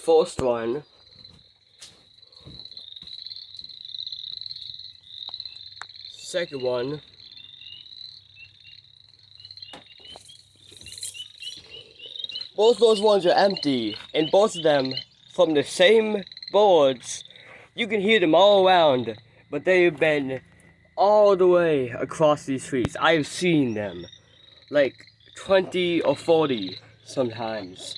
first one. Second one. Both those ones are empty, and both of them from the same boards. You can hear them all around, but they have been all the way across these streets. I have seen them, like 20 or 40 sometimes.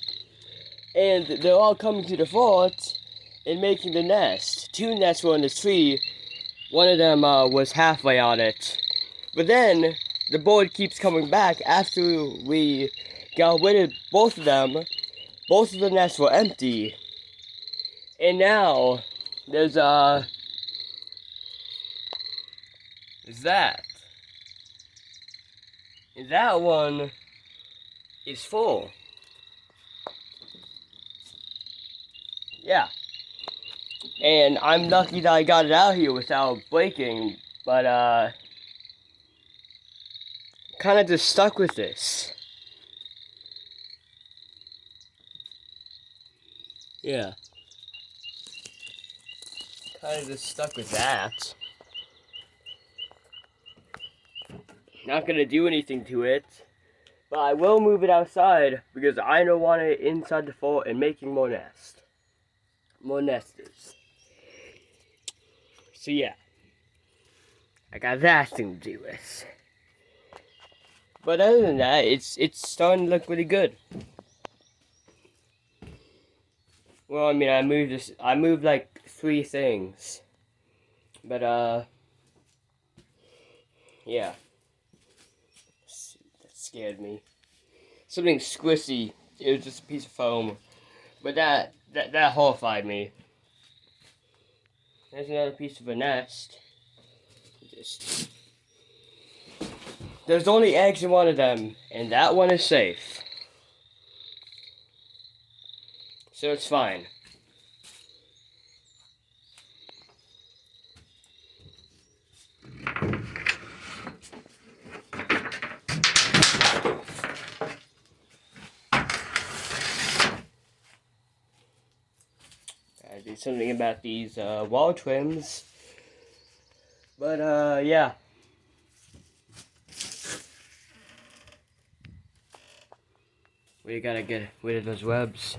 And they're all coming to the fort and making the nest. Two nests were in the tree. One of them was halfway on it. But then the board keeps coming back after we got rid of both of them. Both of the nests were empty. And now there's that. And that one is full. Yeah. And I'm lucky that I got it out here without breaking, but kind of just stuck with this. Yeah. Kind of just stuck with that. Not gonna do anything to it, but I will move it outside because I don't want it inside the fort and making more nesters. So yeah, I got that thing to do with. But other than that, it's starting to look really good. Well, I mean, I moved like 3 things, but yeah, that scared me. Something squishy. It was just a piece of foam, but that horrified me. There's another piece of a nest. There's only eggs in one of them, and that one is safe. So it's fine. I did something about these wall trims. But yeah. We gotta get rid of those webs.